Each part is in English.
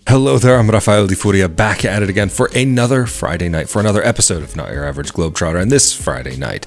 Hello there, I'm Rafael de Furia, back at it again for another Friday night, for another episode of Not Your Average Globetrotter. And this Friday night,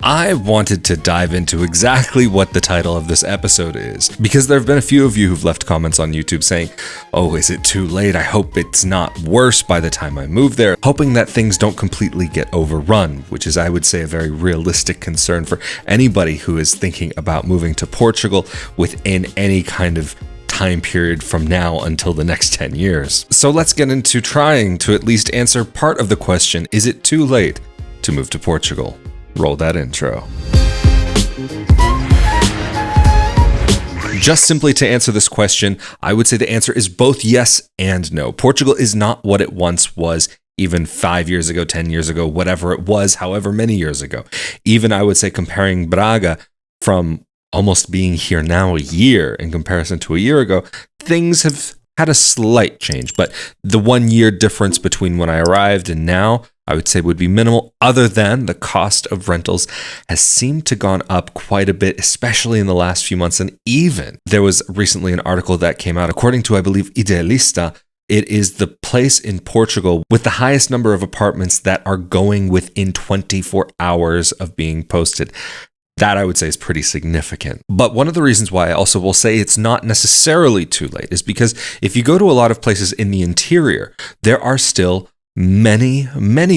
I wanted to dive into exactly what the title of this episode is, because there have been a few of you who've left comments on YouTube saying, oh, is it too late? I hope it's not worse by the time I move there, hoping that things don't completely get overrun, which is, I would say, a very realistic concern for anybody who is thinking about moving to Portugal within any kind of time period from now until the next 10 years. So let's get into trying to at least answer part of the question, is it too late to move to Portugal? Roll that intro. Just simply to answer this question, I would say the answer is both yes and no. Portugal is not what it once was, even 5 years ago, 10 years ago, whatever it was, however many years ago. Even I would say comparing Braga from almost being here now a year in comparison to a year ago, things have had a slight change. But the 1 year difference between when I arrived and now, I would say would be minimal, other than the cost of rentals has seemed to gone up quite a bit, especially in the last few months. And even there was recently an article that came out, according to, I believe, Idealista, it is the place in Portugal with the highest number of apartments that are going within 24 hours of being posted. That I would say is pretty significant. But one of the reasons why I also will say it's not necessarily too late is because if you go to a lot of places in the interior, there are still many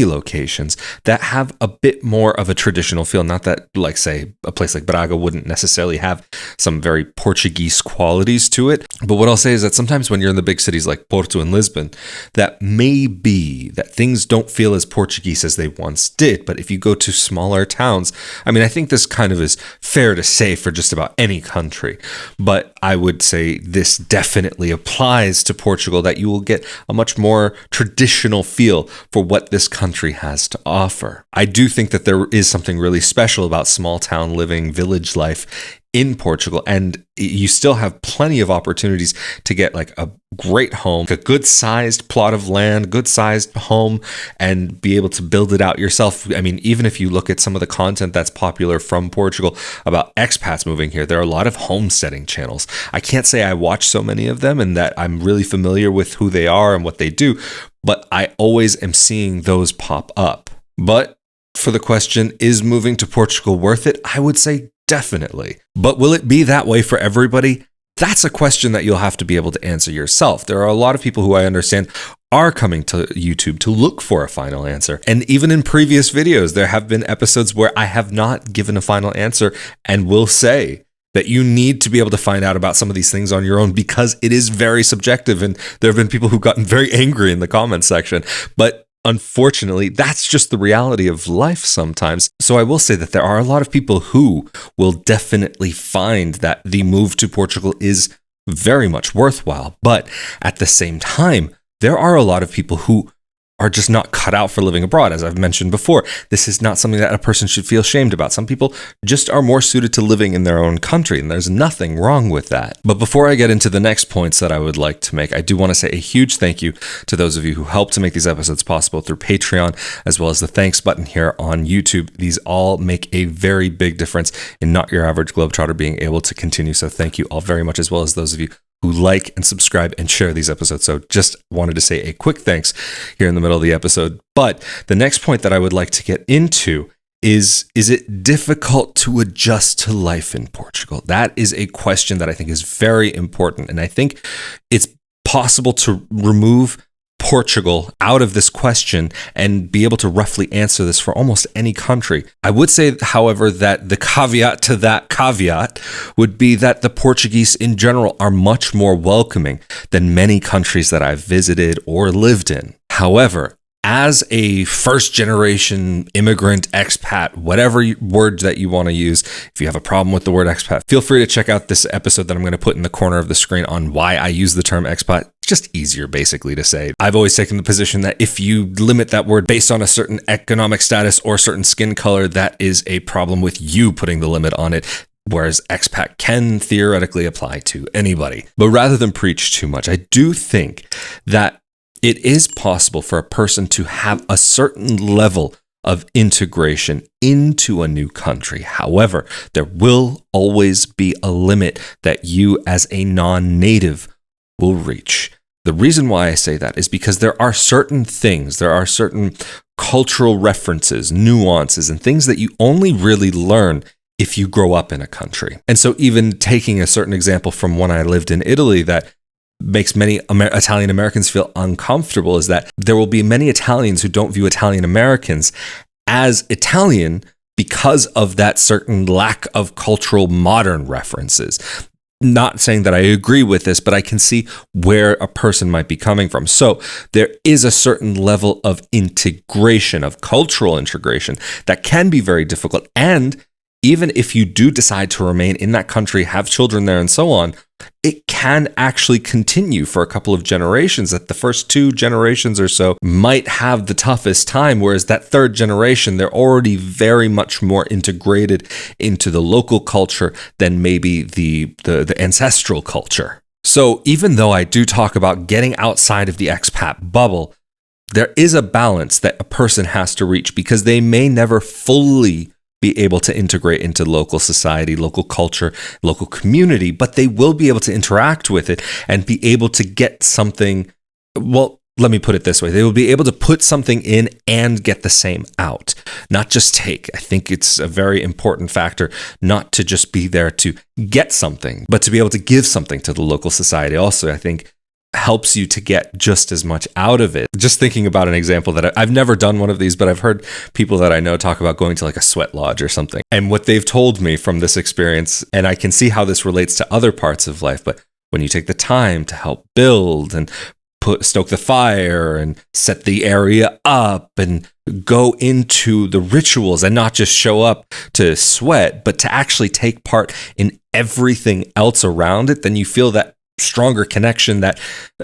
locations that have a bit more of a traditional feel. Not that, like, say, a place like Braga wouldn't necessarily have some very Portuguese qualities to it. But what I'll say is that sometimes when you're in the big cities like Porto and Lisbon, that may be that things don't feel as Portuguese as they once did. But if you go to smaller towns, I mean, I think this kind of is fair to say for just about any country. But I would say this definitely applies to Portugal, that you will get a much more traditional feel for what this country has to offer. I do think that there is something really special about small town living, village life in Portugal, and you still have plenty of opportunities to get like a great home, a good sized plot of land, good sized home, and be able to build it out yourself. I mean, even if you look at some of the content that's popular from Portugal about expats moving here, there are a lot of homesteading channels. I can't say I watch so many of them and that I'm really familiar with who they are and what they do, but I always am seeing those pop up. But for the question, is moving to Portugal worth it? I would say definitely. But will it be that way for everybody? That's a question that you'll have to be able to answer yourself. There are a lot of people who I understand are coming to YouTube to look for a final answer. And even in previous videos, there have been episodes where I have not given a final answer and will say that you need to be able to find out about some of these things on your own, because it is very subjective. And there have been people who've gotten very angry in the comments section. But unfortunately, that's just the reality of life sometimes. So I will say that there are a lot of people who will definitely find that the move to Portugal is very much worthwhile. But at the same time, there are a lot of people who are just not cut out for living abroad. As I've mentioned before, this is not something that a person should feel shamed about. Some people just are more suited to living in their own country, and there's nothing wrong with that. But before I get into the next points that I would like to make, I do want to say a huge thank you to those of you who helped to make these episodes possible through Patreon, as well as the thanks button here on YouTube. These all make a very big difference in Not Your Average Globetrotter being able to continue. So thank you all very much, as well as those of you who like and subscribe and share these episodes. So just wanted to say a quick thanks here in the middle of the episode. But the next point that I would like to get into is it difficult to adjust to life in Portugal? That is a question that I think is very important. And I think it's possible to remove Portugal out of this question and be able to roughly answer this for almost any country. I would say, however, that the caveat to that caveat would be that the Portuguese in general are much more welcoming than many countries that I've visited or lived in. However, as a first-generation immigrant, expat, whatever word that you want to use, if you have a problem with the word expat, feel free to check out this episode that I'm going to put in the corner of the screen on why I use the term expat. It's just easier, basically, to say. I've always taken the position that if you limit that word based on a certain economic status or certain skin color, that is a problem with you putting the limit on it. Whereas expat can theoretically apply to anybody. But rather than preach too much, I do think that it is possible for a person to have a certain level of integration into a new country. However, there will always be a limit that you as a non-native will reach. The reason why I say that is because there are certain things, there are certain cultural references, nuances, and things that you only really learn if you grow up in a country. And so even taking a certain example from when I lived in Italy that makes many Italian Americans feel uncomfortable is that there will be many Italians who don't view Italian Americans as Italian because of that certain lack of cultural modern references. Not saying that I agree with this, but I can see where a person might be coming from. So there is a certain level of integration, of cultural integration, that can be very difficult. And even if you do decide to remain in that country, have children there and so on, it can actually continue for a couple of generations. That the first 2 generations or so might have the toughest time, whereas that third generation, they're already very much more integrated into the local culture than maybe the ancestral culture. So even though I do talk about getting outside of the expat bubble, there is a balance that a person has to reach because they may never fully be able to integrate into local society, local culture, local community, but they will be able to interact with it and be able to get something. Well, let me put it this way. They will be able to put something in and get the same out, not just take. I think it's a very important factor not to just be there to get something, but to be able to give something to the local society. Also, I think helps you to get just as much out of it. Just thinking about an example that I've never done one of these, but I've heard people that I know talk about going to like a sweat lodge or something. And what they've told me from this experience, and I can see how this relates to other parts of life, but when you take the time to help build and stoke the fire and set the area up and go into the rituals and not just show up to sweat, but to actually take part in everything else around it, then you feel that stronger connection, that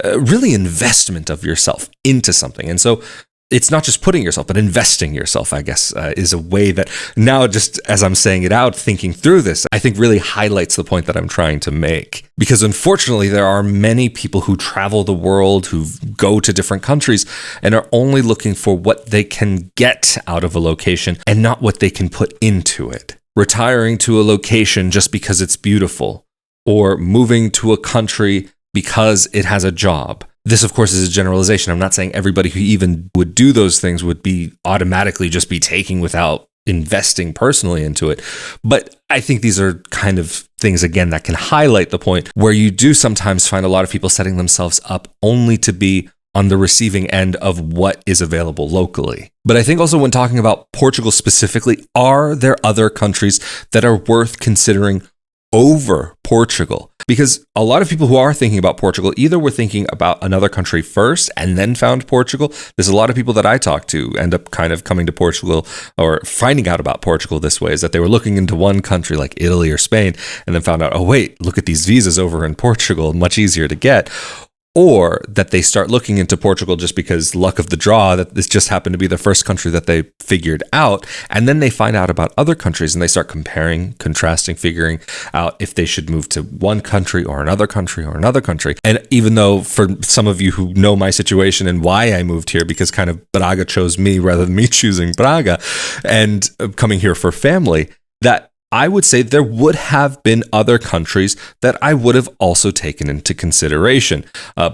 really investment of yourself into something. And so it's not just putting yourself, but investing yourself, I guess, is a way that now, just as I'm saying it out, thinking through this, I think really highlights the point that I'm trying to make. Because unfortunately, there are many people who travel the world, who go to different countries and are only looking for what they can get out of a location and not what they can put into it. Retiring to a location just because it's beautiful, or moving to a country because it has a job. This, of course, is a generalization. I'm not saying everybody who even would do those things would be automatically just be taking without investing personally into it. But I think these are kind of things, again, that can highlight the point where you do sometimes find a lot of people setting themselves up only to be on the receiving end of what is available locally. But I think also when talking about Portugal specifically, are there other countries that are worth considering over Portugal? Because a lot of people who are thinking about Portugal either were thinking about another country first and then found Portugal. There's a lot of people that I talk to end up kind of coming to Portugal or finding out about Portugal this way, is that they were looking into one country like Italy or Spain and then found out, oh wait, look at these visas over in Portugal, much easier to get. Or that they start looking into Portugal just because luck of the draw, that this just happened to be the first country that they figured out. And then they find out about other countries and they start comparing, contrasting, figuring out if they should move to one country or another country or another country. And even though for some of you who know my situation and why I moved here, because kind of Braga chose me rather than me choosing Braga and coming here for family, that I would say there would have been other countries that I would have also taken into consideration.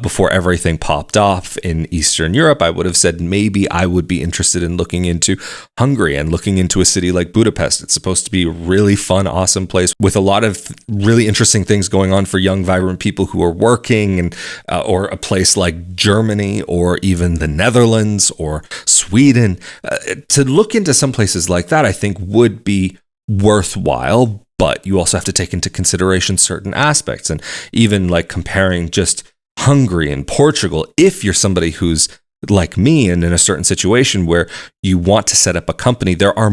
Before everything popped off in Eastern Europe, I would have said maybe I would be interested in looking into Hungary and looking into a city like Budapest. It's supposed to be a really fun, awesome place with a lot of really interesting things going on for young, vibrant people who are working, and or a place like Germany or even the Netherlands or Sweden. To look into some places like that, I think would be worthwhile, but you also have to take into consideration certain aspects. And even like comparing just Hungary and Portugal, if you're somebody who's like me and in a certain situation where you want to set up a company, there are,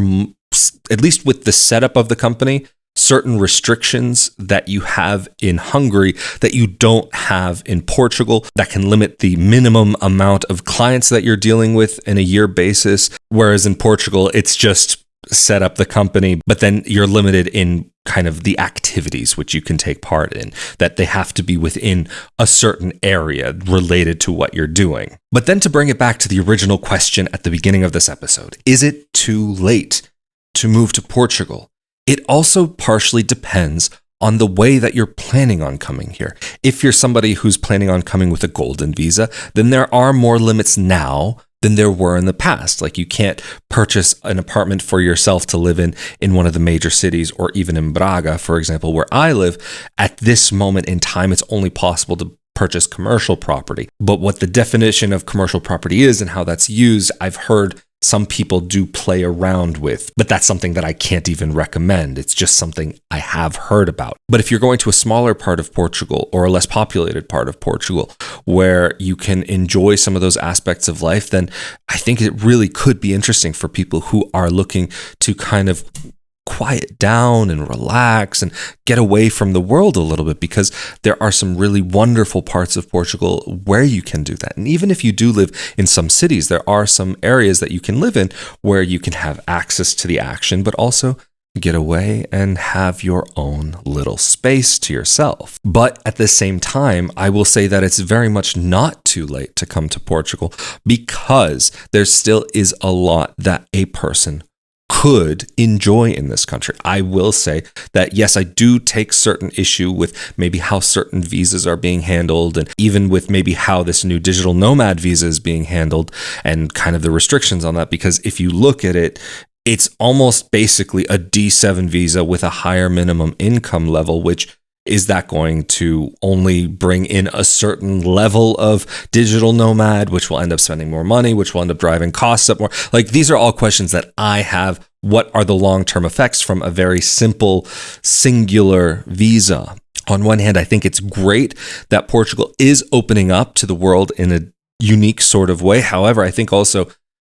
at least with the setup of the company, certain restrictions that you have in Hungary that you don't have in Portugal that can limit the minimum amount of clients that you're dealing with in a year basis. Whereas in Portugal, it's just set up the company, but then you're limited in kind of the activities which you can take part in, that they have to be within a certain area related to what you're doing. But then to bring it back to the original question at the beginning of this episode, is it too late to move to Portugal? It also partially depends on the way that you're planning on coming here. If you're somebody who's planning on coming with a golden visa, then there are more limits now than there were in the past. Like, you can't purchase an apartment for yourself to live in one of the major cities, or even in Braga, for example, where I live. At this moment in time, it's only possible to purchase commercial property. But what the definition of commercial property is and how that's used, I've heard some people do play around with, but that's something that I can't even recommend. It's just something I have heard about. But if you're going to a smaller part of Portugal, or a less populated part of Portugal, where you can enjoy some of those aspects of life, then I think it really could be interesting for people who are looking to kind of quiet down and relax and get away from the world a little bit, because there are some really wonderful parts of Portugal where you can do that. And even if you do live in some cities, there are some areas that you can live in where you can have access to the action, but also get away and have your own little space to yourself. But at the same time, I will say that it's very much not too late to come to Portugal, because there still is a lot that a person could enjoy in this country. I will say that, yes, I do take certain issue with maybe how certain visas are being handled, and even with maybe how this new digital nomad visa is being handled, and kind of the restrictions on that. Because if you look at it, it's almost basically a D7 visa with a higher minimum income level, which is that going to only bring in a certain level of digital nomad, which will end up spending more money, which will end up driving costs up more? Like, these are all questions that I have. What are the long-term effects from a very simple, singular visa? On one hand, I think it's great that Portugal is opening up to the world in a unique sort of way. However, I think also,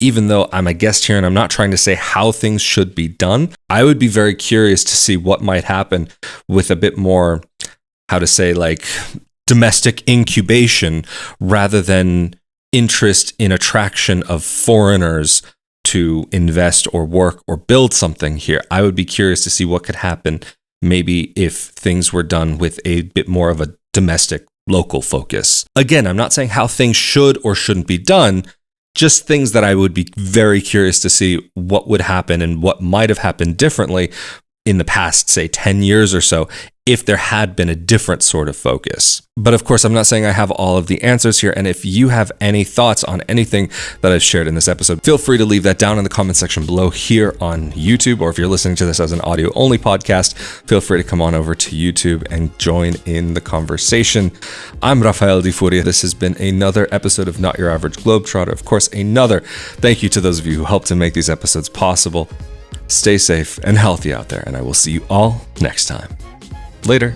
even though I'm a guest here and I'm not trying to say how things should be done, I would be very curious to see what might happen with a bit more, how to say, like, domestic incubation rather than interest in attraction of foreigners to invest or work or build something here. I would be curious to see what could happen maybe if things were done with a bit more of a domestic, local focus. Again, I'm not saying how things should or shouldn't be done, just things that I would be very curious to see what would happen and what might have happened differently in the past, say, 10 years or so, if there had been a different sort of focus. But of course, I'm not saying I have all of the answers here. And if you have any thoughts on anything that I've shared in this episode, feel free to leave that down in the comment section below here on YouTube. Or if you're listening to this as an audio only podcast, feel free to come on over to YouTube and join in the conversation. I'm Rafael de Furia. This has been another episode of Not Your Average Globetrotter. Of course, another thank you to those of you who helped to make these episodes possible. Stay safe and healthy out there, and I will see you all next time. Later.